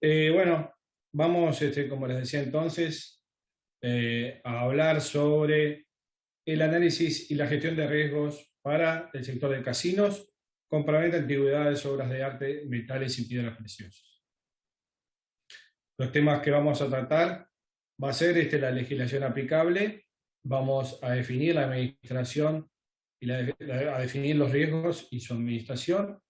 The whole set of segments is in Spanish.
Bueno, vamos, como les decía entonces, a hablar sobre el análisis y la gestión de riesgos para el sector de casinos, compraventa de antigüedades, obras de arte, metales y piedras preciosas. Los temas que vamos a tratar va a ser la legislación aplicable, vamos a definir la administración y a definir los riesgos y su administración,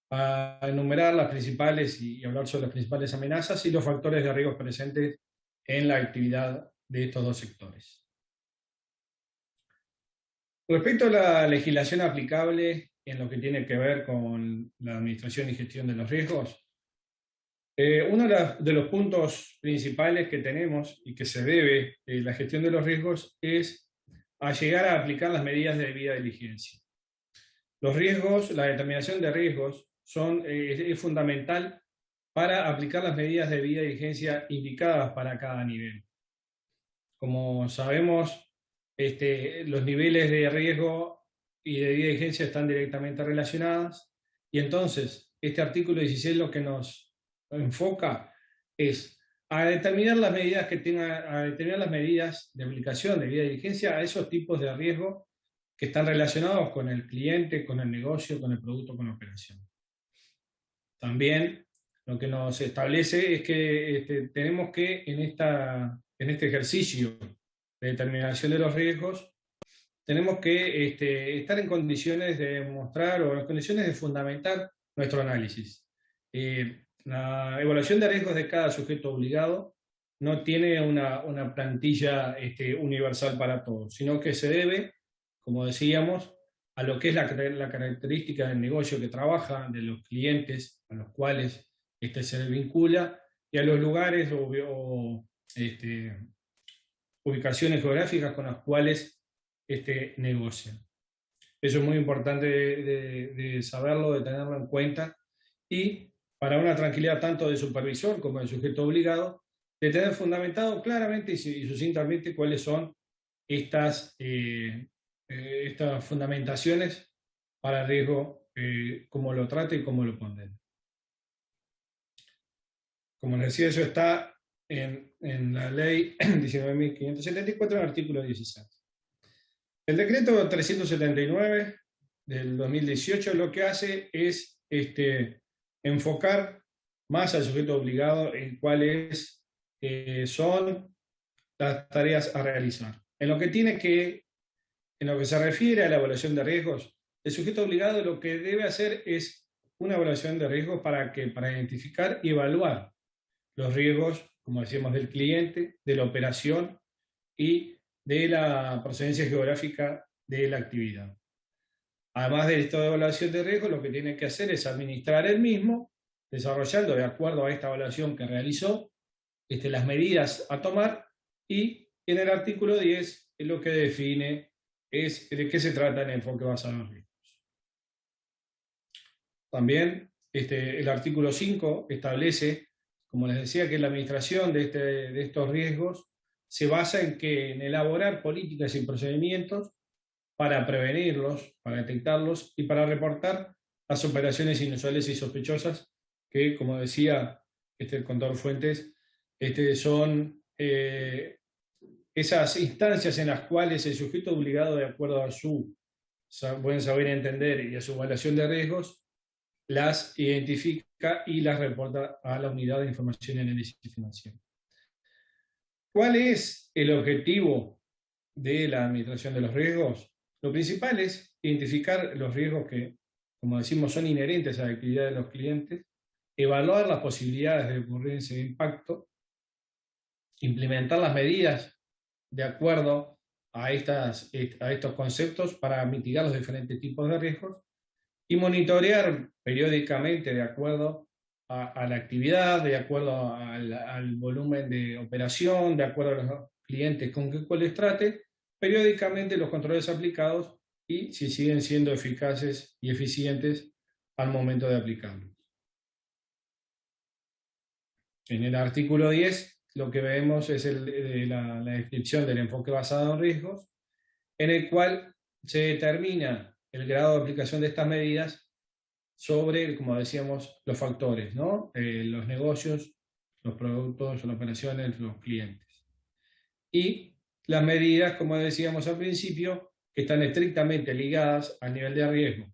a enumerar las principales y hablar sobre las principales amenazas y los factores de riesgo presentes en la actividad de estos dos sectores. Respecto a la legislación aplicable en lo que tiene que ver con la administración y gestión de los riesgos, uno de los puntos principales que tenemos y que se debe la gestión de los riesgos es a llegar a aplicar las medidas de debida diligencia. Los riesgos, la determinación de riesgos es fundamental para aplicar las medidas de debida diligencia indicadas para cada nivel. Como sabemos, los niveles de riesgo y de debida diligencia están directamente relacionados y entonces este artículo 16 lo que nos enfoca es a determinar las medidas de aplicación de debida diligencia a esos tipos de riesgo que están relacionados con el cliente, con el negocio, con el producto, con la operación. También lo que nos establece es que tenemos que en este ejercicio de determinación de los riesgos, tenemos que estar en condiciones de mostrar o en condiciones de fundamentar nuestro análisis. La evaluación de riesgos de cada sujeto obligado no tiene una plantilla universal para todos, sino que se debe, como decíamos, a lo que es la característica del negocio que trabaja, de los clientes a los cuales se vincula, y a los lugares o ubicaciones geográficas con las cuales negocia. Eso es muy importante de saberlo, de tenerlo en cuenta, y para una tranquilidad tanto del supervisor como del sujeto obligado, de tener fundamentado claramente y sucintamente cuáles son estas fundamentaciones para el riesgo, cómo lo trata y cómo lo condena. Como les decía, eso está en la ley 19.574, en el artículo 16. El decreto 379 del 2018 lo que hace es enfocar más al sujeto obligado en cuáles son las tareas a realizar. En lo que se refiere a la evaluación de riesgos, el sujeto obligado lo que debe hacer es una evaluación de riesgos para identificar y evaluar los riesgos, como decíamos, del cliente, de la operación y de la procedencia geográfica de la actividad. Además de esta evaluación de riesgos, lo que tiene que hacer es administrar el mismo, desarrollando de acuerdo a esta evaluación que realizó, las medidas a tomar, y en el artículo 10 lo que define es de qué se trata el enfoque basado en riesgos. También el artículo 5 establece, como les decía, que la administración de estos riesgos se basa en elaborar políticas y procedimientos para prevenirlos, para detectarlos y para reportar las operaciones inusuales y sospechosas que, como decía el contador Fuentes, son esas instancias en las cuales el sujeto obligado, de acuerdo a su buen saber entender y a su evaluación de riesgos, las identifica y las reporta a la Unidad de Información y Análisis Financiero. ¿Cuál es el objetivo de la administración de los riesgos? Lo principal es identificar los riesgos que, como decimos, son inherentes a la actividad de los clientes, evaluar las posibilidades de ocurrencia de impacto, implementar las medidas de acuerdo a estos conceptos para mitigar los diferentes tipos de riesgos y monitorear periódicamente de acuerdo a la actividad, de acuerdo al volumen de operación, de acuerdo a los clientes con cuáles trate, periódicamente los controles aplicados y si siguen siendo eficaces y eficientes al momento de aplicarlos. En el artículo 10 lo que vemos es la descripción del enfoque basado en riesgos, en el cual se determina el grado de aplicación de estas medidas sobre, como decíamos, los factores, ¿no? Los negocios, los productos, las operaciones, los clientes. Y las medidas, como decíamos al principio, que están estrictamente ligadas al nivel de riesgo.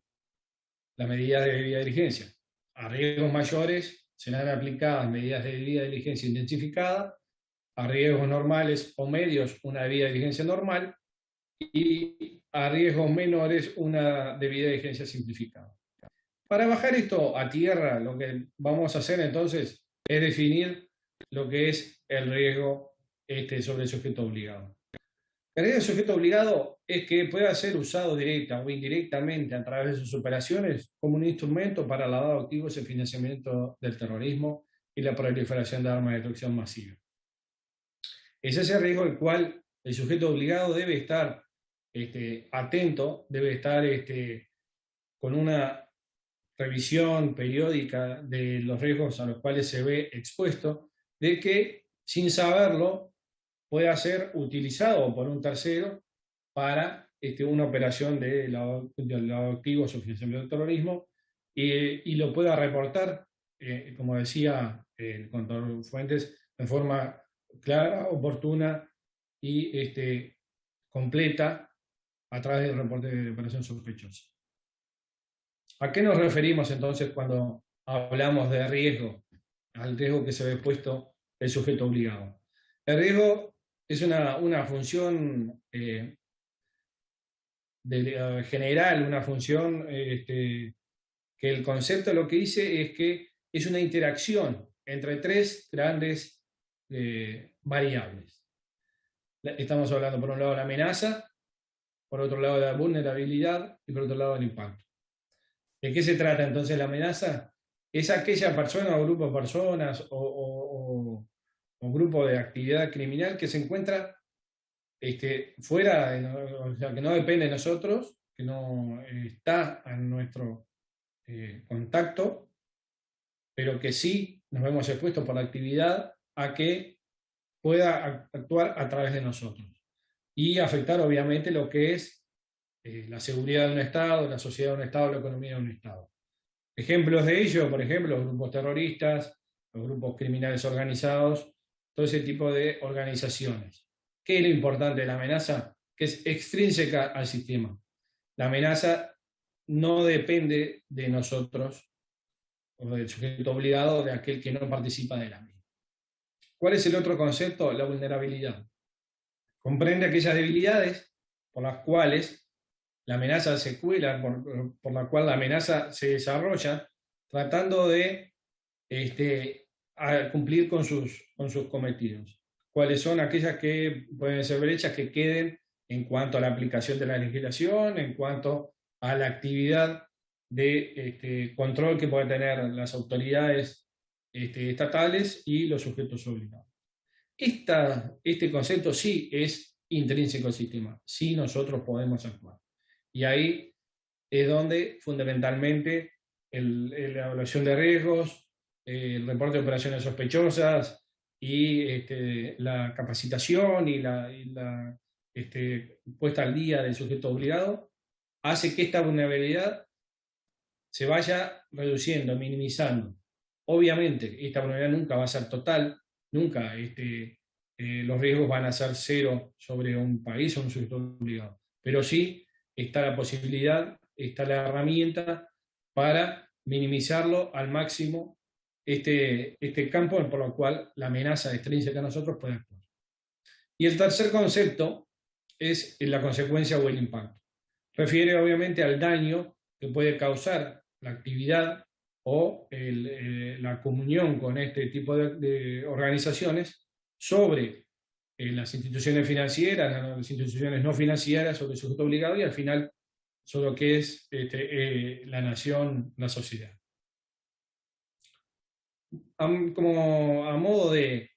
Las medidas de debida diligencia. A riesgos mayores serán aplicadas medidas de debida diligencia intensificada, a riesgos normales o medios una debida diligencia normal, y a riesgos menores una debida diligencia simplificada. Para bajar esto a tierra, lo que vamos a hacer entonces es definir lo que es el riesgo sobre el sujeto obligado. El riesgo del sujeto obligado es que pueda ser usado directa o indirectamente a través de sus operaciones como un instrumento para el lavado de activos y el financiamiento del terrorismo y la proliferación de armas de destrucción masiva. Es ese riesgo el cual el sujeto obligado debe estar atento, debe estar con una revisión periódica de los riesgos a los cuales se ve expuesto, de que sin saberlo pueda ser utilizado por un tercero para una operación de lavado de activos o financiamiento del terrorismo y lo pueda reportar, como decía el contador Fuentes, de forma clara, oportuna y completa a través del reporte de operación sospechosa. ¿A qué nos referimos entonces cuando hablamos de riesgo? Al riesgo que se ve expuesto el sujeto obligado. El riesgo es una función general, una función que el concepto lo que dice es que es una interacción entre tres grandes variables. Estamos hablando por un lado de la amenaza, por otro lado de la vulnerabilidad y por otro lado del impacto. ¿De qué se trata entonces la amenaza? Es aquella persona o grupo de personas o grupo de actividad criminal que se encuentra fuera, o sea, que no depende de nosotros, que no está en nuestro contacto, pero que sí nos vemos expuestos por la actividad a que pueda actuar a través de nosotros y afectar obviamente lo que es la seguridad de un Estado, la sociedad de un Estado, la economía de un Estado. Ejemplos de ello, por ejemplo, los grupos terroristas, los grupos criminales organizados, todo ese tipo de organizaciones. ¿Qué es lo importante de la amenaza? Que es extrínseca al sistema. La amenaza no depende de nosotros, o del sujeto obligado, de aquel que no participa de la misma. ¿Cuál es el otro concepto? La vulnerabilidad. Comprende aquellas debilidades por las cuales la amenaza se cuela, por la cual la amenaza se desarrolla, tratando de cumplir con sus cometidos. ¿Cuáles son aquellas que pueden ser brechas que queden en cuanto a la aplicación de la legislación, en cuanto a la actividad de control que pueden tener las autoridades estatales y los sujetos obligados? Este concepto sí es intrínseco al sistema, sí nosotros podemos actuar. Y ahí es donde fundamentalmente la evaluación de riesgos, el reporte de operaciones sospechosas y la capacitación y la puesta al día del sujeto obligado hace que esta vulnerabilidad se vaya reduciendo, minimizando. Obviamente, esta vulnerabilidad nunca va a ser total, nunca los riesgos van a ser cero sobre un país o un sujeto obligado, pero sí está la posibilidad, está la herramienta para minimizarlo al máximo este campo por lo cual la amenaza extrínseca a nosotros puede actuar. Y el tercer concepto es la consecuencia o el impacto. Refiere obviamente al daño que puede causar la actividad o la comunión con este tipo de organizaciones sobre las instituciones financieras, las instituciones no financieras, sobre el sujeto obligado y al final sobre lo que es la nación, la sociedad. Como a modo de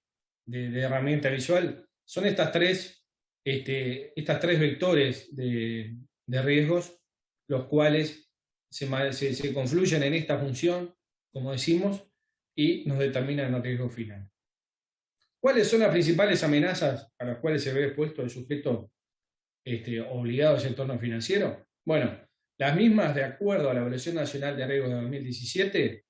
herramienta visual, son estas tres vectores de riesgos, los cuales se confluyen en esta función, como decimos, y nos determinan el riesgo final. ¿Cuáles son las principales amenazas a las cuales se ve expuesto el sujeto obligado al entorno financiero? Bueno, las mismas, de acuerdo a la Evaluación Nacional de Riesgos de 2017,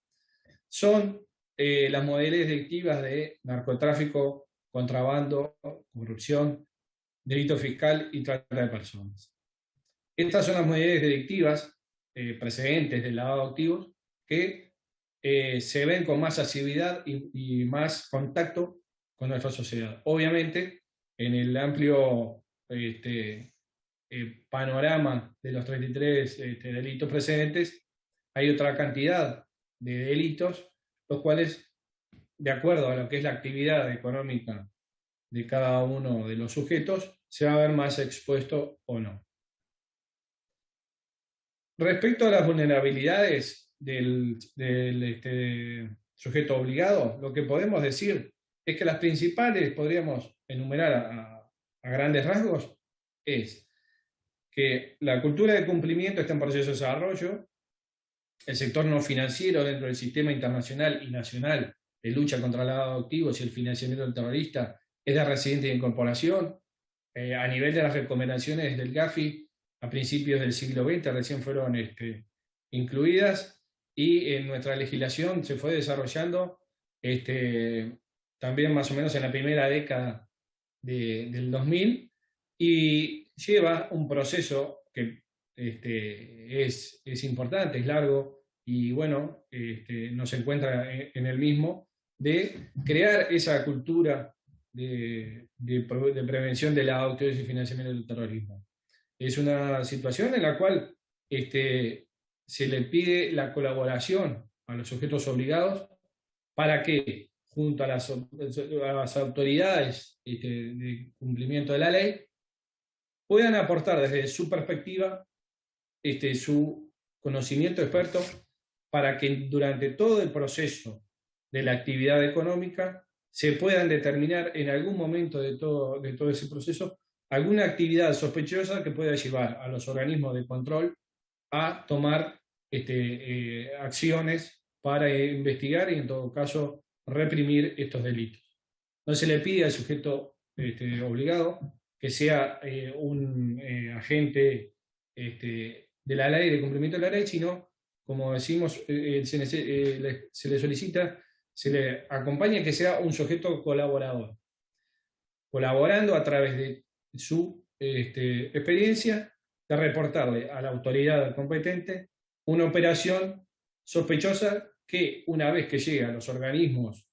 son las modalidades delictivas de narcotráfico, contrabando, corrupción, delito fiscal y trata de personas. Estas son las modalidades delictivas precedentes del lavado de activos que se ven con más asiduidad y más contacto con nuestra sociedad. Obviamente, en el amplio panorama de los 33 delitos precedentes, hay otra cantidad de delitos, los cuales, de acuerdo a lo que es la actividad económica de cada uno de los sujetos, se va a ver más expuesto o no. Respecto a las vulnerabilidades del sujeto obligado, lo que podemos decir es que las principales, podríamos enumerar a grandes rasgos, es que la cultura de cumplimiento está en proceso de desarrollo, el sector no financiero dentro del sistema internacional y nacional de lucha contra el lavado de activos y el financiamiento del terrorista es de reciente incorporación. A nivel de las recomendaciones del GAFI, a principios del siglo XX recién fueron incluidas, y en nuestra legislación se fue desarrollando también más o menos en la primera década del 2000, y lleva un proceso que es importante, es largo, y bueno, nos encuentra en el mismo, de crear esa cultura de prevención de la actividad y financiamiento del terrorismo. Es una situación en la cual se le pide la colaboración a los sujetos obligados para que, junto a las autoridades de cumplimiento de la ley, puedan aportar desde su perspectiva su conocimiento experto para que durante todo el proceso de la actividad económica se puedan determinar en algún momento de todo ese proceso alguna actividad sospechosa que pueda llevar a los organismos de control a tomar acciones para investigar y en todo caso reprimir estos delitos. No se le pide al sujeto obligado que sea un agente de la ley, de cumplimiento de la ley, sino, como decimos, se le solicita, se le acompaña que sea un sujeto colaborador, colaborando a través de su experiencia, de reportarle a la autoridad competente una operación sospechosa que, una vez que llega a los organismos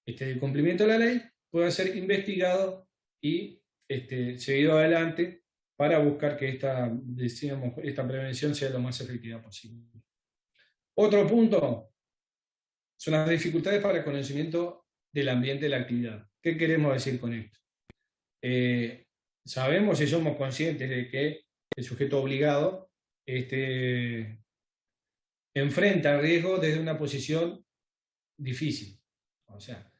de cumplimiento de la ley, pueda ser investigado y seguido adelante para buscar que esta prevención sea lo más efectiva posible. Otro punto son las dificultades para el conocimiento del ambiente de la actividad. ¿Qué queremos decir con esto? Sabemos y somos conscientes de que el sujeto obligado enfrenta el riesgo desde una posición difícil. O sea,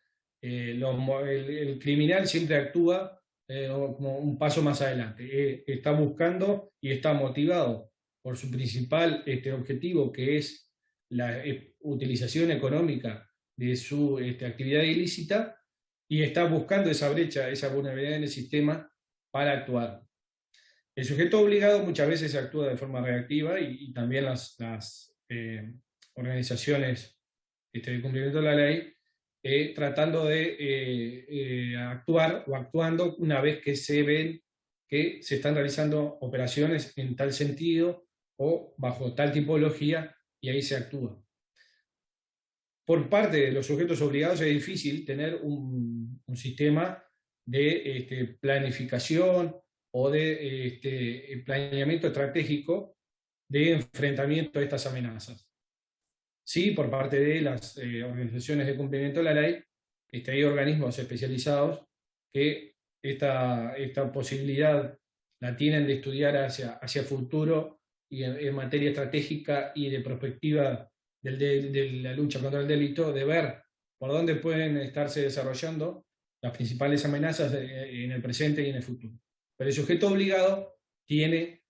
el criminal siempre actúa como un paso más adelante. Está buscando y está motivado por su principal objetivo, que es la utilización económica de su actividad ilícita, y está buscando esa brecha, esa vulnerabilidad en el sistema para actuar. El sujeto obligado muchas veces actúa de forma reactiva, y también las organizaciones de cumplimiento de la ley, tratando de actuar o actuando una vez que se ven que se están realizando operaciones en tal sentido o bajo tal tipología, y ahí se actúa. Por parte de los sujetos obligados es difícil tener un sistema de planificación o de planeamiento estratégico de enfrentamiento a estas amenazas. Sí, por parte de las organizaciones de cumplimiento de la ley, hay organismos especializados que esta posibilidad la tienen de estudiar hacia futuro, y en materia estratégica y de perspectiva de la lucha contra el delito, de ver por dónde pueden estarse desarrollando las principales amenazas en el presente y en el futuro. Pero el sujeto obligado tiene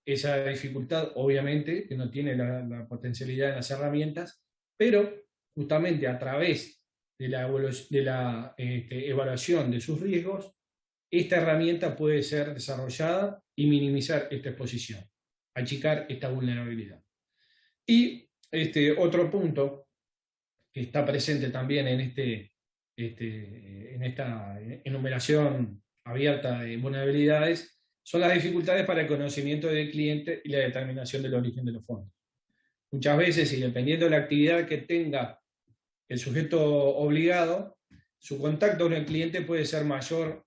esa dificultad, obviamente, que no tiene la potencialidad de las herramientas, pero justamente a través de la evaluación de sus riesgos, esta herramienta puede ser desarrollada y minimizar esta exposición, achicar esta vulnerabilidad. Y otro punto que está presente también en, en esta enumeración abierta de vulnerabilidades, son las dificultades para el conocimiento del cliente y la determinación del origen de los fondos. Muchas veces, y dependiendo de la actividad que tenga el sujeto obligado, su contacto con el cliente puede ser mayor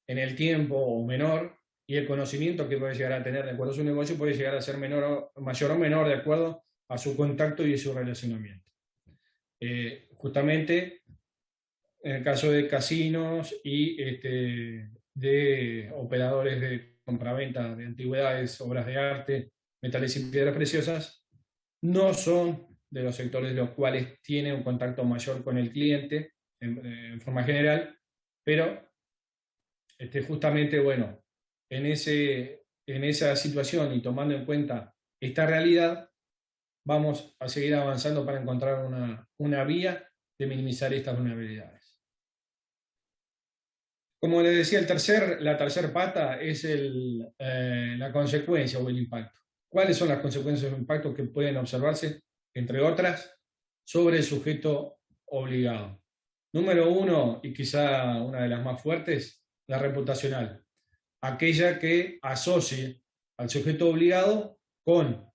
en el tiempo o menor, y el conocimiento que puede llegar a tener de acuerdo a su negocio puede llegar a ser mayor o menor de acuerdo a su contacto y su relacionamiento. Justamente en el caso de casinos y de operadores de compraventa de antigüedades, obras de arte, metales y piedras preciosas, no son de los sectores de los cuales tiene un contacto mayor con el cliente en forma general, pero justamente, bueno, en esa situación y tomando en cuenta esta realidad, vamos a seguir avanzando para encontrar una vía de minimizar estas vulnerabilidades. Como les decía, la tercera pata es la consecuencia o el impacto. ¿Cuáles son las consecuencias o impactos que pueden observarse, entre otras, sobre el sujeto obligado? Número uno, y quizá una de las más fuertes, la reputacional. Aquella que asocie al sujeto obligado con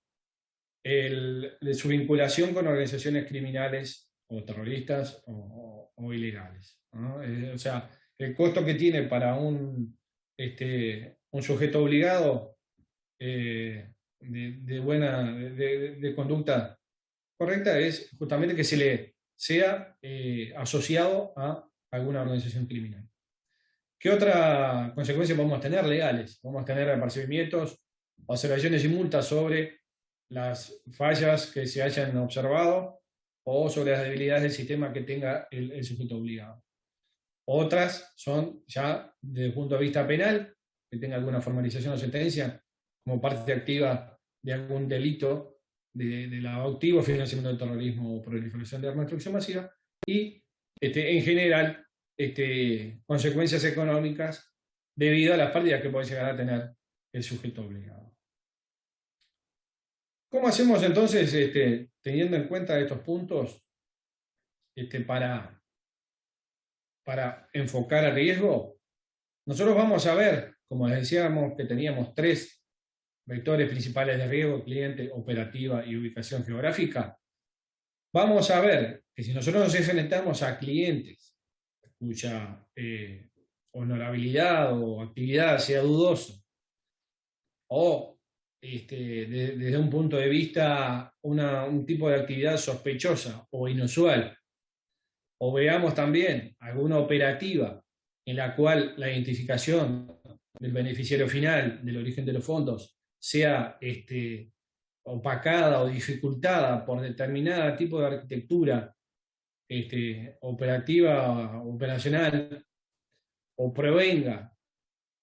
su vinculación con organizaciones criminales o terroristas o ilegales, ¿no? O sea, el costo que tiene para un sujeto obligado de conducta correcta es justamente que se le sea asociado a alguna organización criminal. ¿Qué otra consecuencia podemos tener legales? Vamos a tener apercibimientos, observaciones y multas sobre las fallas que se hayan observado o sobre las debilidades del sistema que tenga el sujeto obligado. Otras son ya desde el punto de vista penal, que tenga alguna formalización o sentencia como parte activa de algún delito de lavado activo, financiamiento del terrorismo o proliferación de armas de destrucción masiva, y en general consecuencias económicas debido a las pérdidas que puede llegar a tener el sujeto obligado. ¿Cómo hacemos entonces, teniendo en cuenta estos puntos, para enfocar el riesgo? Nosotros vamos a ver, como les decíamos, que teníamos 3 vectores principales de riesgo: cliente, operativa y ubicación geográfica. Vamos a ver que si nosotros nos enfrentamos a clientes cuya honorabilidad o actividad sea dudosa, o desde un punto de vista un tipo de actividad sospechosa o inusual, o veamos también alguna operativa en la cual la identificación del beneficiario final, del origen de los fondos, sea opacada o dificultada por determinado tipo de arquitectura operativa, operacional, o provenga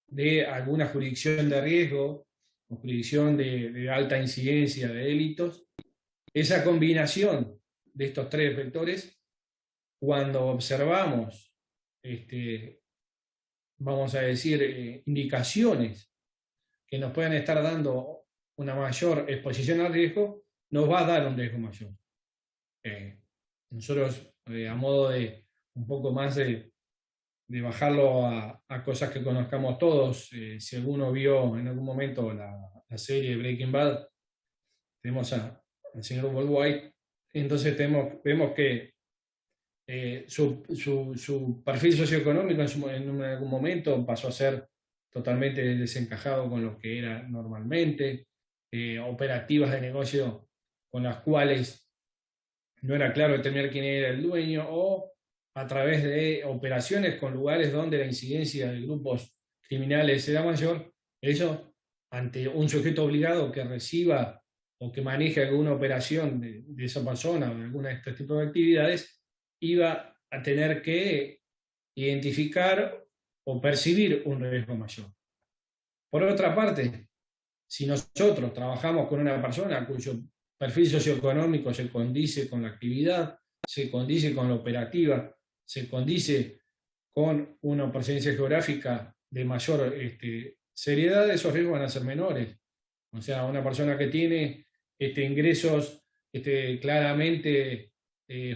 de alguna jurisdicción de riesgo o jurisdicción de alta incidencia de delitos, esa combinación de estos 3 vectores, cuando observamos, vamos a decir, indicaciones que nos puedan estar dando una mayor exposición al riesgo, nos va a dar un riesgo mayor. Nosotros, a modo de un poco más de bajarlo a cosas que conozcamos todos, si alguno vio en algún momento la serie Breaking Bad, tenemos al señor Walt White, entonces vemos que su perfil socioeconómico en algún momento pasó a ser totalmente desencajado con lo que era normalmente, operativas de negocio con las cuales no era claro determinar quién era el dueño, o a través de operaciones con lugares donde la incidencia de grupos criminales era mayor. Eso, ante un sujeto obligado que reciba o que maneje alguna operación de esa persona o de alguna de estos tipos de actividades, iba a tener que identificar o percibir un riesgo mayor. Por otra parte, si nosotros trabajamos con una persona cuyo perfil socioeconómico se condice con la actividad, se condice con la operativa, se condice con una presencia geográfica de mayor seriedad, esos riesgos van a ser menores. O sea, una persona que tiene ingresos claramente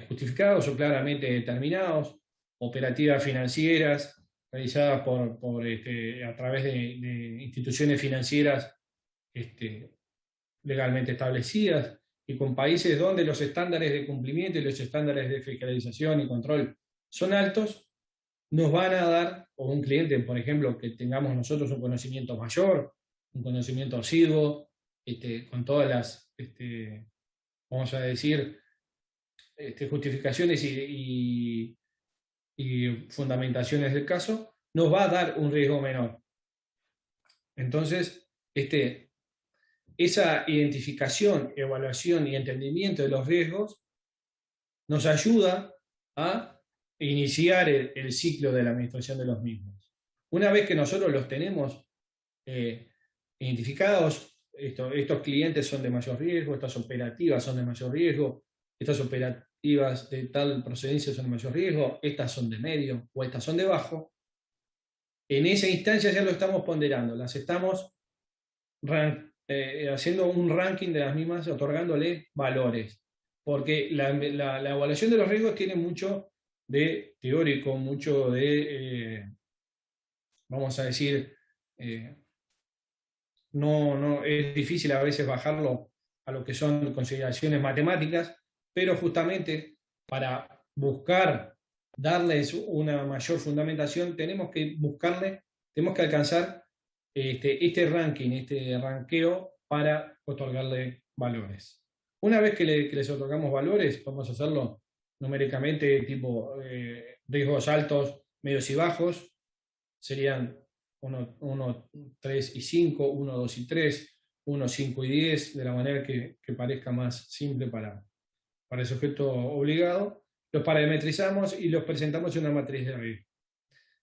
justificados o claramente determinados, operativas financieras realizadas a través de instituciones financieras legalmente establecidas, y con países donde los estándares de cumplimiento y los estándares de fiscalización y control son altos, nos van a dar, o un cliente, por ejemplo, que tengamos nosotros un conocimiento mayor, un conocimiento asiduo, con todas las, vamos a decir, justificaciones y fundamentaciones del caso, nos va a dar un riesgo menor. Entonces, esa identificación, evaluación y entendimiento de los riesgos nos ayuda a iniciar el ciclo de la administración de los mismos. Una vez que nosotros los tenemos identificados, estos clientes son de mayor riesgo, estas operativas son de mayor riesgo, estas operativas de tal procedencia son de mayor riesgo, estas son de medio o estas son de bajo, en esa instancia ya lo estamos ponderando, las estamos haciendo un ranking de las mismas, otorgándole valores, porque la evaluación de los riesgos tiene mucho de teórico, mucho de, vamos a decir, no es difícil a veces bajarlo a lo que son consideraciones matemáticas, pero justamente para buscar darles una mayor fundamentación tenemos que alcanzar este ranking, este ranqueo para otorgarle valores. Una vez que les otorgamos valores, podemos hacerlo numéricamente, tipo riesgos altos, medios y bajos, serían 1, 3 y 5, 1, 2 y 3, 1, 5 y 10, de la manera que parezca más simple para el sujeto obligado. Los parametrizamos y los presentamos en una matriz de riesgo.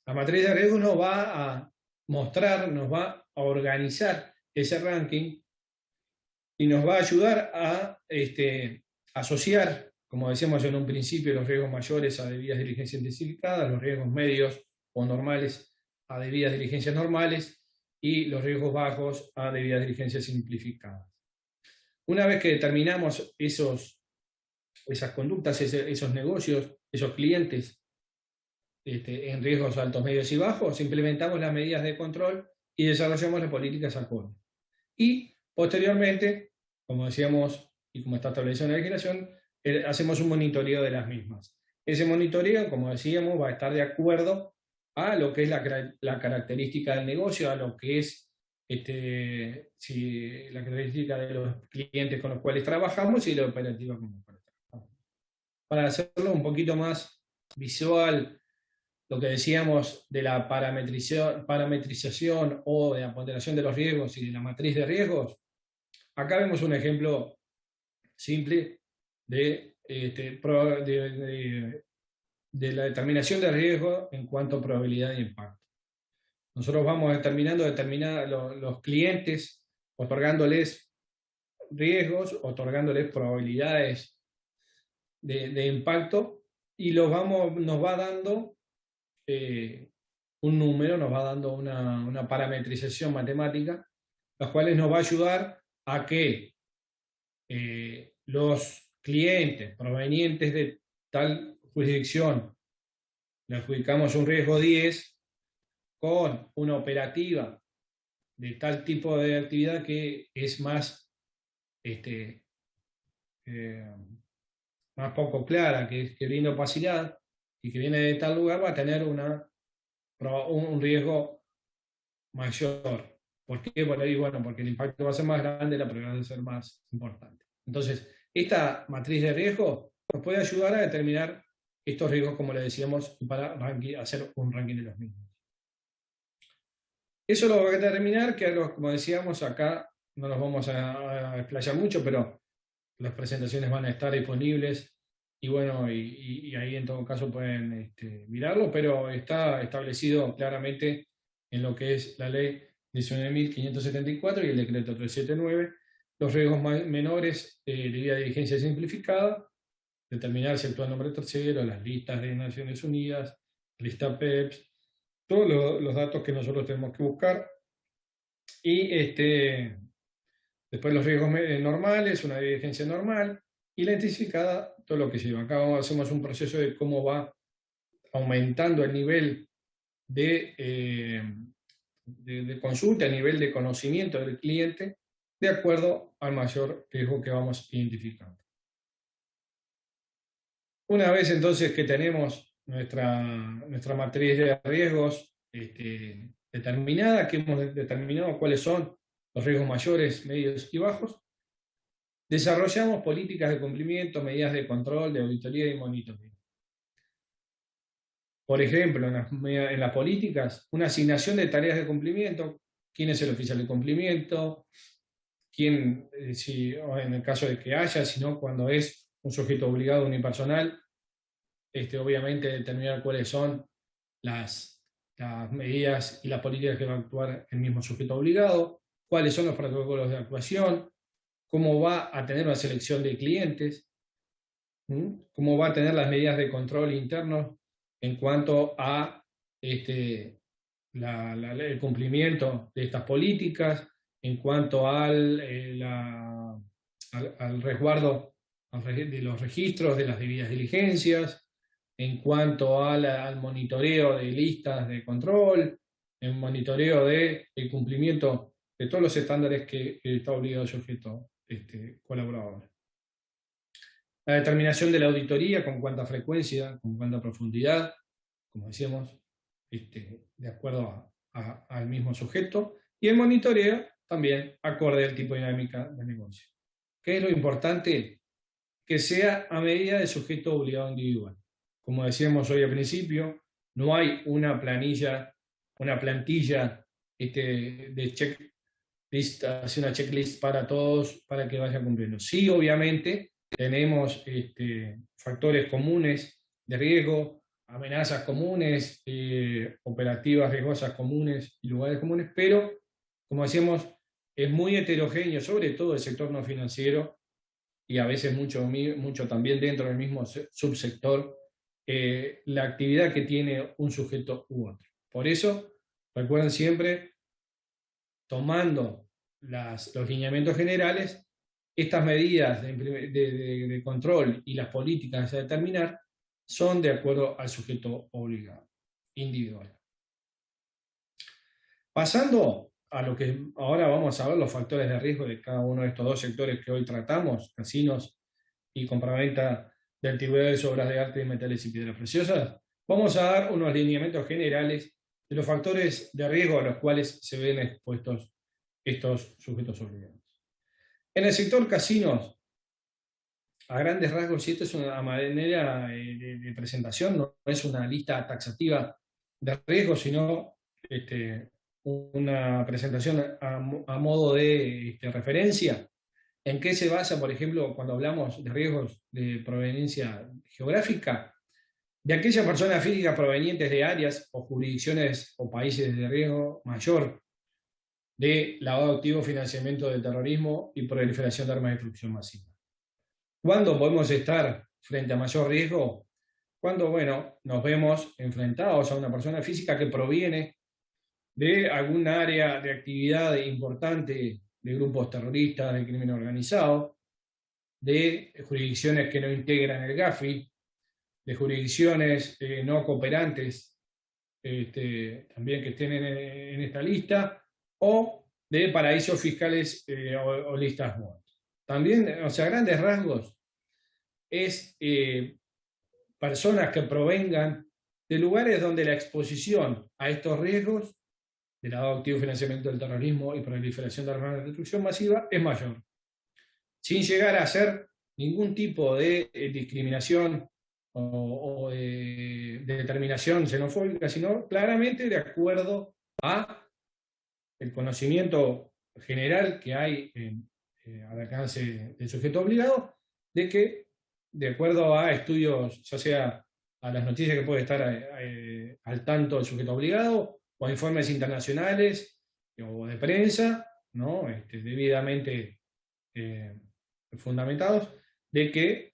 La matriz de riesgo nos va a mostrar, nos va a organizar ese ranking y nos va a ayudar a asociar, como decíamos en un principio, los riesgos mayores a debidas diligencias identificadas, los riesgos medios o normales a debidas diligencias normales y los riesgos bajos a debidas diligencias simplificadas. Una vez que determinamos esas conductas, esos negocios, esos clientes en riesgos altos, medios y bajos, implementamos las medidas de control y desarrollamos las políticas acordes. Y posteriormente, como decíamos y como está establecido en la legislación, hacemos un monitoreo de las mismas. Ese monitoreo, como decíamos, va a estar de acuerdo a lo que es la característica del negocio, a lo que es la característica de los clientes con los cuales trabajamos y la operativa con los cuales trabajamos. Para hacerlo un poquito más visual, lo que decíamos de la parametrización o de la ponderación de los riesgos y de la matriz de riesgos, acá vemos un ejemplo simple de la determinación de riesgo en cuanto a probabilidad de impacto. Nosotros vamos determinando los clientes, otorgándoles riesgos, otorgándoles probabilidades de impacto, y nos va dando un número, nos va dando una parametrización matemática, las cuales nos va a ayudar a que los clientes provenientes de tal jurisdicción le adjudicamos un riesgo 10 con una operativa de tal tipo de actividad que es más poco clara, que brinda opacidad y que viene de tal lugar, va a tener un riesgo mayor. ¿Por qué? Porque el impacto va a ser más grande, la probabilidad va a ser más importante. Entonces, esta matriz de riesgo nos puede ayudar a determinar estos riesgos, como le decíamos, para hacer un ranking de los mismos. Eso lo va a determinar, que como decíamos acá, no nos vamos a explayar mucho, pero las presentaciones van a estar disponibles y bueno, y ahí en todo caso pueden mirarlo, pero está establecido claramente en lo que es la ley 19.574 y el decreto 379, los riesgos menores de debida diligencia simplificada, determinar si actúa en nombre tercero, las listas de Naciones Unidas, lista PEPS, todos los datos que nosotros tenemos que buscar, y después los riesgos normales, una diligencia normal, y la intensificada, todo lo que lleva. Acá hacemos un proceso de cómo va aumentando el nivel de consulta, el nivel de conocimiento del cliente, de acuerdo al mayor riesgo que vamos identificando. Una vez entonces que tenemos nuestra matriz de riesgos determinada, que hemos determinado cuáles son los riesgos mayores, medios y bajos, desarrollamos políticas de cumplimiento, medidas de control, de auditoría y monitoreo. Por ejemplo, en las políticas, una asignación de tareas de cumplimiento, quién es el oficial de cumplimiento, quién, o en el caso de que haya, sino cuando es un sujeto obligado unipersonal, obviamente determinar cuáles son las medidas y las políticas que va a actuar el mismo sujeto obligado, cuáles son los protocolos de actuación, cómo va a tener una selección de clientes, cómo va a tener las medidas de control interno en cuanto a el cumplimiento de estas políticas, en cuanto al resguardo de los registros, de las debidas diligencias, en cuanto al monitoreo de listas de control, el monitoreo del cumplimiento de todos los estándares que está obligado el sujeto colaborador. La determinación de la auditoría, con cuánta frecuencia, con cuánta profundidad, como decíamos, de acuerdo al mismo sujeto, y el monitoreo también acorde al tipo de dinámica de negocio. ¿Qué es lo importante? Que sea a medida del sujeto obligado individual. Como decíamos hoy al principio, no hay una plantilla de checklist, hacer una checklist para todos para que vaya cumpliendo. Sí, obviamente, tenemos factores comunes de riesgo, amenazas comunes, operativas riesgosas comunes y lugares comunes, pero, como decíamos, es muy heterogéneo, sobre todo el sector no financiero, y a veces mucho también dentro del mismo subsector, la actividad que tiene un sujeto u otro. Por eso, recuerden siempre, tomando los lineamientos generales, estas medidas de control y las políticas a determinar son de acuerdo al sujeto obligado, individual. Pasando a lo que ahora vamos a ver, los factores de riesgo de cada uno de estos dos sectores que hoy tratamos, casinos y compraventa de antigüedades, obras de arte, metales y piedras preciosas, vamos a dar unos lineamientos generales de los factores de riesgo a los cuales se ven expuestos estos sujetos obligados. En el sector casinos, a grandes rasgos, y esto es una manera de presentación, no es una lista taxativa de riesgos, sino una presentación a modo de referencia. ¿En qué se basa, por ejemplo, cuando hablamos de riesgos de proveniencia geográfica? De aquellas personas físicas provenientes de áreas o jurisdicciones o países de riesgo mayor de lavado de activos, financiamiento del terrorismo y proliferación de armas de destrucción masiva. ¿Cuándo podemos estar frente a mayor riesgo? Cuando, nos vemos enfrentados a una persona física que proviene de algún área de actividad importante de grupos terroristas, de crimen organizado, de jurisdicciones que no integran el GAFI, de jurisdicciones no cooperantes también que estén en esta lista, o de paraísos fiscales o listas muertas. También, a grandes rasgos, es personas que provengan de lugares donde la exposición a estos riesgos de lavado de activos, financiamiento del terrorismo y proliferación de armas de destrucción masiva es mayor, sin llegar a hacer ningún tipo de discriminación o de determinación xenofóbica, sino claramente de acuerdo a el conocimiento general que hay al alcance del sujeto obligado, de que, de acuerdo a estudios, ya sea a las noticias que puede estar al tanto del sujeto obligado, o a informes internacionales o de prensa, ¿no? Debidamente fundamentados, de que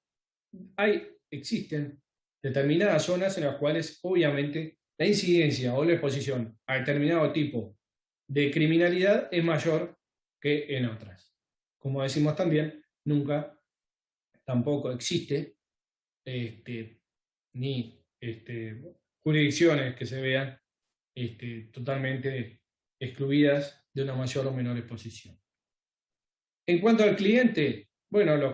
existen determinadas zonas en las cuales, obviamente, la incidencia o la exposición a determinado tipo de criminalidad es mayor que en otras. Como decimos también, nunca tampoco existe, ni jurisdicciones que se vean totalmente excluidas de una mayor o menor exposición. En cuanto al cliente, bueno, los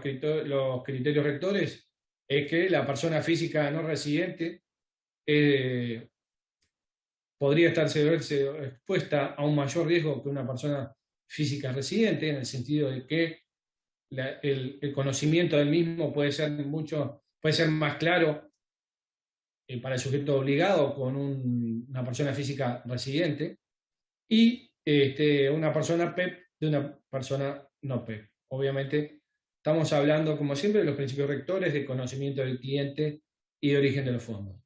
criterios rectores es que la persona física no residente podría estarse expuesta a un mayor riesgo que una persona física residente, en el sentido de que el conocimiento del mismo puede ser más claro para el sujeto obligado con una persona física residente y una persona PEP de una persona no PEP. Obviamente estamos hablando, como siempre, de los principios rectores de conocimiento del cliente y de origen de los fondos.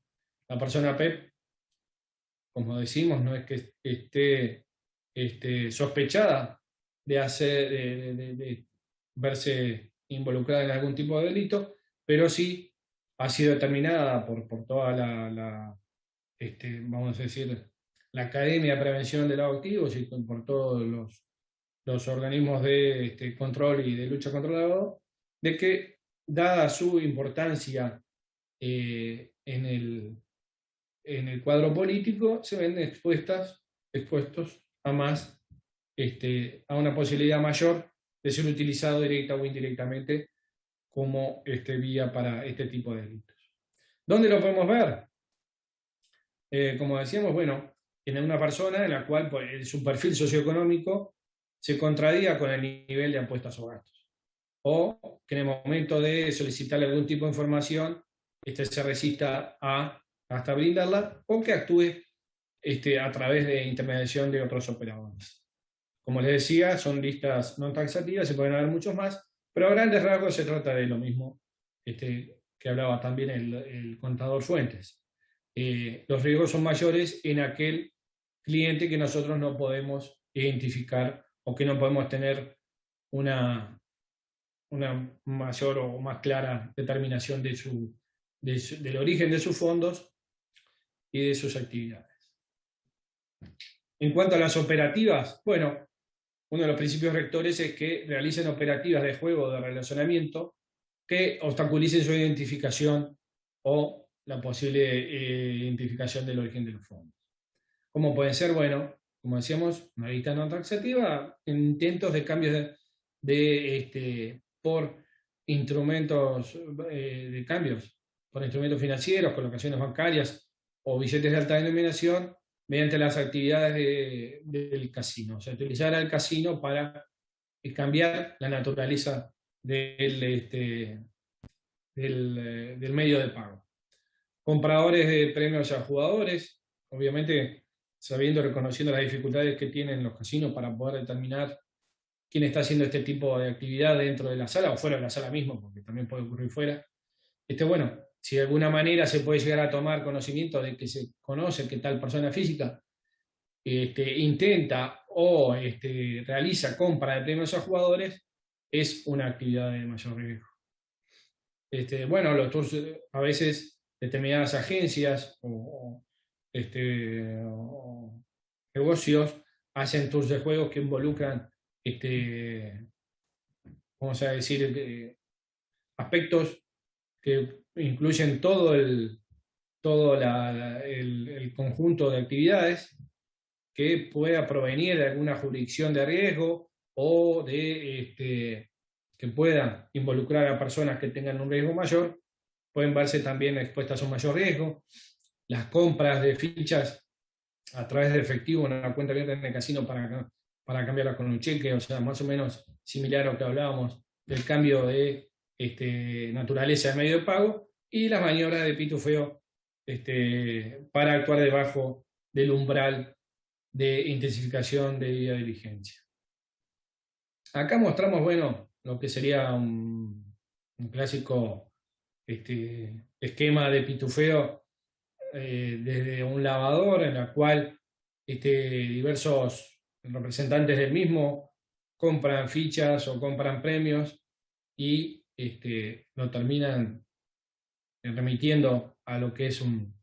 La persona PEP, como decimos, no es que esté sospechada de verse involucrada en algún tipo de delito, pero sí ha sido determinada por toda vamos a decir, la Academia de Prevención de Lavado de Activos y por todos los organismos de control y de lucha contra el lavado, de que, dada su importancia en el cuadro político, se ven expuestos a una posibilidad mayor de ser utilizado directa o indirectamente como vía para este tipo de delitos. ¿Dónde lo podemos ver? Como decíamos, bueno, en una persona en la cual su perfil socioeconómico se contradiga con el nivel de apuestas o gastos, o que en el momento de solicitarle algún tipo de información se resista hasta brindarla, o que actúe a través de intermediación de otros operadores. Como les decía, son listas no taxativas, se pueden haber muchos más, pero a grandes rasgos se trata de lo mismo que hablaba también el contador Fuentes. Los riesgos son mayores en aquel cliente que nosotros no podemos identificar o que no podemos tener una mayor o más clara determinación del origen de sus fondos y de sus actividades. En cuanto a las operativas, bueno, uno de los principios rectores es que realicen operativas de juego o de relacionamiento que obstaculicen su identificación o la posible identificación del origen de los fondos. ¿Cómo pueden ser? Bueno, como decíamos, una lista no taxativa, intentos de cambios por instrumentos de cambios, por instrumentos financieros, colocaciones bancarias o billetes de alta denominación mediante las actividades del casino. O sea, utilizar al casino para cambiar la naturaleza del medio de pago. Compradores de premios a jugadores, obviamente reconociendo las dificultades que tienen los casinos para poder determinar quién está haciendo este tipo de actividad dentro de la sala o fuera de la sala mismo, porque también puede ocurrir fuera. Bueno, si de alguna manera se puede llegar a tomar conocimiento de que se conoce que tal persona física intenta o realiza compra de premios a jugadores, es una actividad de mayor riesgo. Bueno, los tours, a veces determinadas agencias o negocios hacen tours de juegos que involucran vamos a decir, aspectos que incluyen todo el conjunto de actividades que pueda provenir de alguna jurisdicción de riesgo o que pueda involucrar a personas que tengan un riesgo mayor, pueden verse también expuestas a un mayor riesgo. Las compras de fichas a través de efectivo en una cuenta abierta en el casino para cambiarla con un cheque, o sea, más o menos similar a lo que hablábamos del cambio de naturaleza del medio de pago, y las maniobras de pitufeo para actuar debajo del umbral de intensificación de debida diligencia. Acá mostramos, bueno, lo que sería un clásico esquema de pitufeo desde un lavador en la cual diversos representantes del mismo compran fichas o compran premios y lo terminan remitiendo a lo que es un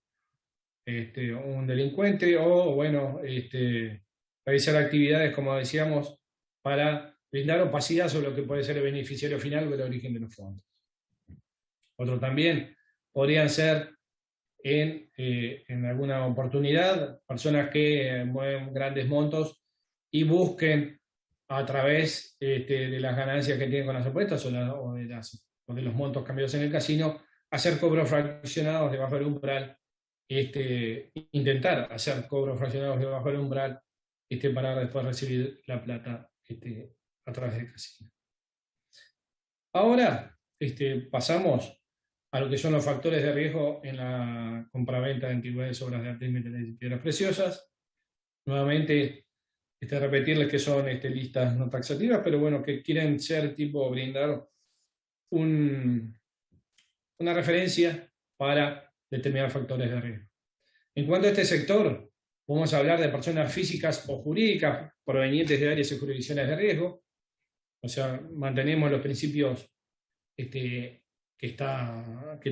delincuente o, bueno, realizar actividades, como decíamos, para brindar opacidad sobre lo que puede ser el beneficiario final o el origen de los fondos. Otro también podrían ser en alguna oportunidad personas que mueven grandes montos y busquen a través de las ganancias que tienen con las apuestas o de los montos cambiados en el casino, hacer cobros fraccionados debajo del umbral, intentar hacer cobros fraccionados debajo del umbral para después recibir la plata a través del casino. Ahora pasamos a lo que son los factores de riesgo en la compraventa de antigüedades, obras de arte y metales y piedras preciosas. Nuevamente, repetirles que son listas no taxativas, pero bueno, que quieren ser brindar una referencia para determinar factores de riesgo. En cuanto a este sector, podemos hablar de personas físicas o jurídicas provenientes de áreas y jurisdicciones de riesgo, o sea, mantenemos los principios que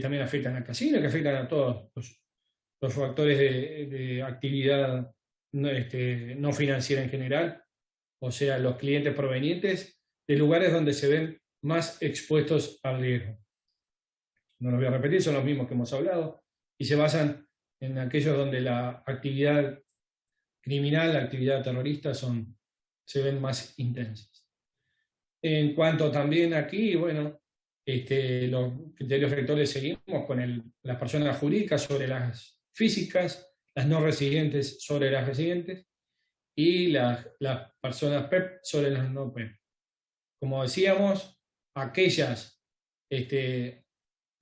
también afectan al casino, que afectan a todos los factores de actividad no financiera en general, o sea, los clientes provenientes de lugares donde se ven más expuestos al riesgo. No los voy a repetir, son los mismos que hemos hablado, y se basan en aquellos donde la actividad criminal, la actividad terrorista se ven más intensas. En cuanto también aquí, bueno, los criterios rectores seguimos con las personas jurídicas sobre las físicas, las no residentes sobre las residentes y las personas PEP sobre las no PEP. Como decíamos, aquellas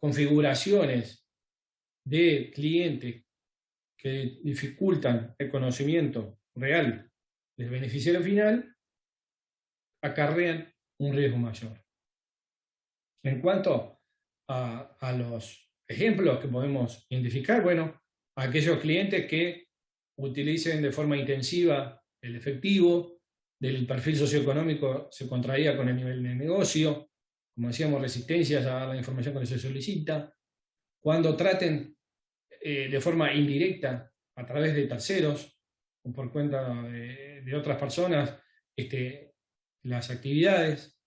configuraciones de clientes que dificultan el conocimiento real del beneficiario final acarrean un riesgo mayor. En cuanto a los ejemplos que podemos identificar, bueno, aquellos clientes que utilicen de forma intensiva el efectivo, del perfil socioeconómico se contraía con el nivel de negocio, como decíamos, resistencias a dar la información que se solicita, cuando traten de forma indirecta, a través de terceros o por cuenta de otras personas, las actividades,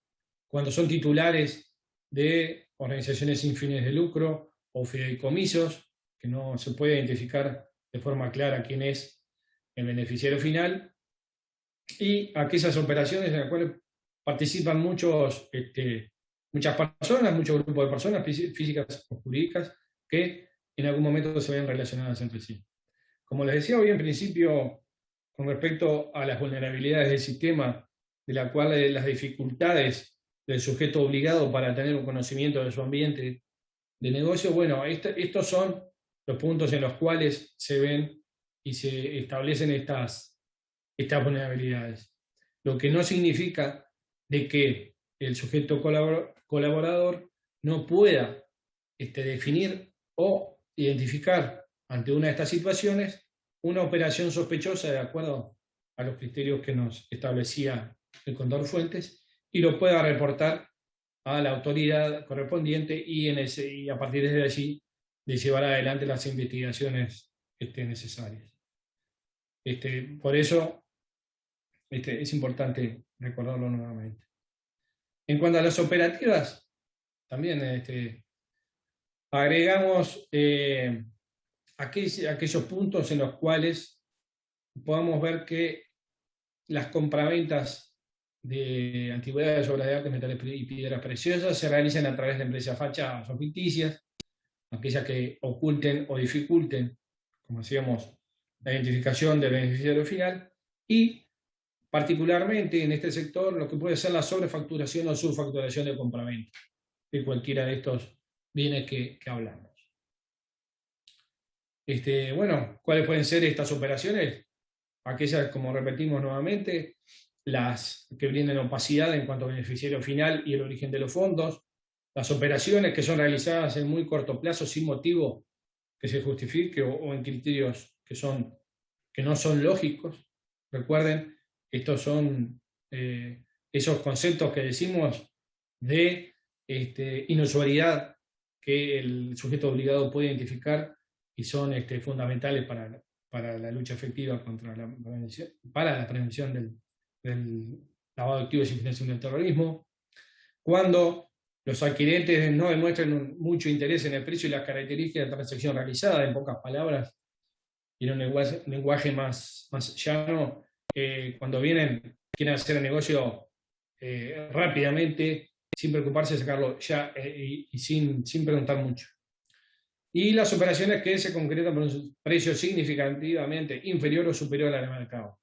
cuando son titulares de organizaciones sin fines de lucro o fideicomisos, que no se puede identificar de forma clara quién es el beneficiario final, y aquellas operaciones en las cuales participan muchas personas, muchos grupos de personas físicas o jurídicas que en algún momento se ven relacionadas entre sí. Como les decía hoy en principio, con respecto a las vulnerabilidades del sistema, de la cual las dificultades del sujeto obligado para tener un conocimiento de su ambiente de negocio, bueno, estos son los puntos en los cuales se ven y se establecen estas vulnerabilidades. Lo que no significa de que el sujeto colaborador no pueda definir o identificar ante una de estas situaciones una operación sospechosa de acuerdo a los criterios que nos establecía el contador Fuentes y lo pueda reportar a la autoridad correspondiente y a partir de allí de llevar adelante las investigaciones necesarias. Por eso es importante recordarlo nuevamente. En cuanto a las operativas, también agregamos aquellos puntos en los cuales podamos ver que las compraventas de antigüedades, obras de arte, metales y piedras preciosas se realizan a través de empresas fachadas o ficticias, aquellas que oculten o dificulten, como decíamos, la identificación del beneficiario final, y particularmente en este sector lo que puede ser la sobrefacturación o subfacturación de compraventa de cualquiera de estos bienes que hablamos. Bueno, ¿cuáles pueden ser estas operaciones? Aquellas, como repetimos nuevamente, las que brinden opacidad en cuanto al beneficiario final y el origen de los fondos, las operaciones que son realizadas en muy corto plazo sin motivo que se justifique o en criterios que no son lógicos. Recuerden, estos son esos conceptos que decimos de inusualidad que el sujeto obligado puede identificar y son fundamentales para la lucha efectiva para la prevención del lavado de activos y financiación del terrorismo. Cuando los adquirentes no demuestran mucho interés en el precio y las características de la transacción realizada, en pocas palabras, y en un lenguaje más llano. Cuando quieren hacer el negocio rápidamente, sin preocuparse de sacarlo ya y sin preguntar mucho. Y las operaciones que se concretan por un precio significativamente inferior o superior al mercado.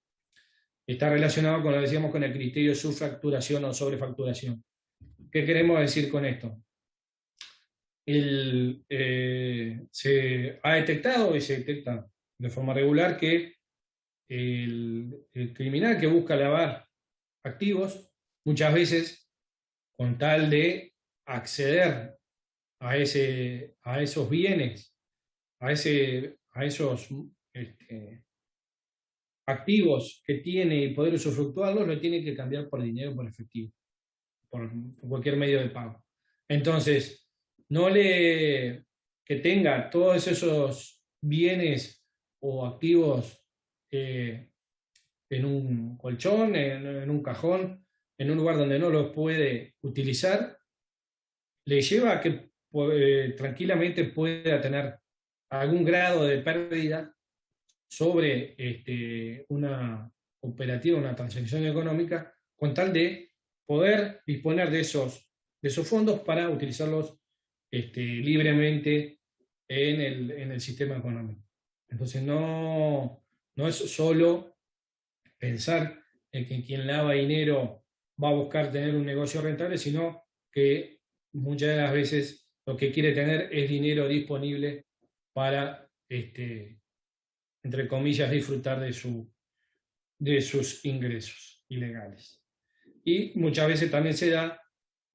Está relacionado con lo que decíamos con el criterio de subfacturación o sobrefacturación. ¿Qué queremos decir con esto? Se ha detectado y se detecta de forma regular que el criminal que busca lavar activos, muchas veces con tal de acceder a esos bienes, a esos activos que tiene y poder usufructuarlos, lo tiene que cambiar por dinero, por efectivo, por cualquier medio de pago. Entonces, que tenga todos esos bienes o activos en un colchón, en un cajón, en un lugar donde no los puede utilizar, le lleva a que tranquilamente pueda tener algún grado de pérdida sobre una operativa, una transacción económica, con tal de poder disponer de esos fondos para utilizarlos libremente en el sistema económico. Entonces no es solo pensar en que quien lava dinero va a buscar tener un negocio rentable, sino que muchas de las veces lo que quiere tener es dinero disponible para, entre comillas, disfrutar de sus ingresos ilegales. Y muchas veces también se da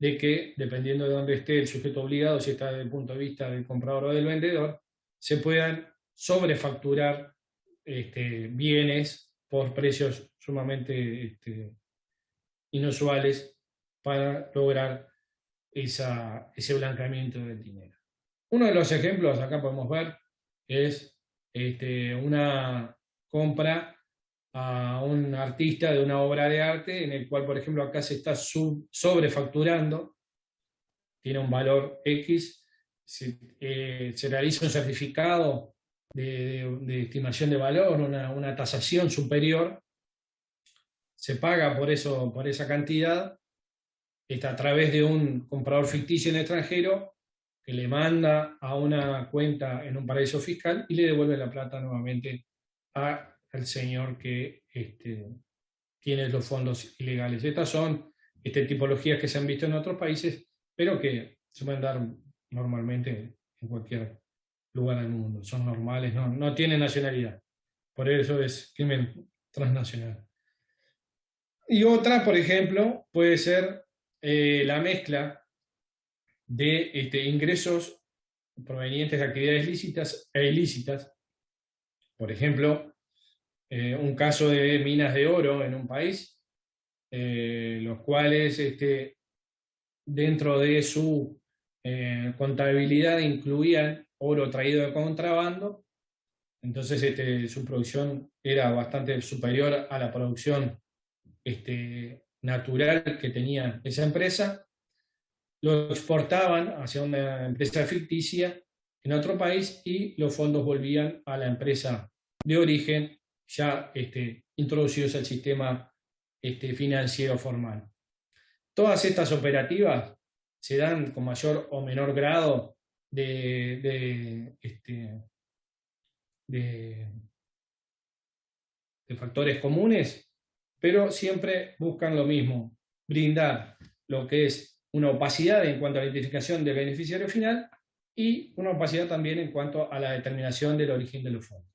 de que, dependiendo de dónde esté el sujeto obligado, si está desde el punto de vista del comprador o del vendedor, se puedan sobrefacturar bienes por precios sumamente inusuales para lograr ese blanqueamiento del dinero. Uno de los ejemplos, acá podemos ver, es una compra a un artista de una obra de arte en el cual, por ejemplo, acá se está sobrefacturando, tiene un valor X, se realiza un certificado de estimación de valor, una tasación superior, se paga por esa cantidad, está a través de un comprador ficticio en el extranjero que le manda a una cuenta en un paraíso fiscal y le devuelve la plata nuevamente al señor que tiene los fondos ilegales. Estas son tipologías que se han visto en otros países, pero que se pueden dar normalmente en cualquier lugar del mundo. Son normales, no tienen nacionalidad. Por eso es crimen transnacional. Y otra, por ejemplo, puede ser la mezcla de ingresos provenientes de actividades lícitas e ilícitas. Por ejemplo, un caso de minas de oro en un país, los cuales dentro de su contabilidad incluían oro traído de contrabando, entonces su producción era bastante superior a la producción natural que tenía esa empresa, lo exportaban hacia una empresa ficticia en otro país y los fondos volvían a la empresa de origen ya introducidos al sistema financiero formal. Todas estas operativas se dan con mayor o menor grado de factores comunes, pero siempre buscan lo mismo, brindar lo que es una opacidad en cuanto a la identificación del beneficiario final y una opacidad también en cuanto a la determinación del origen de los fondos.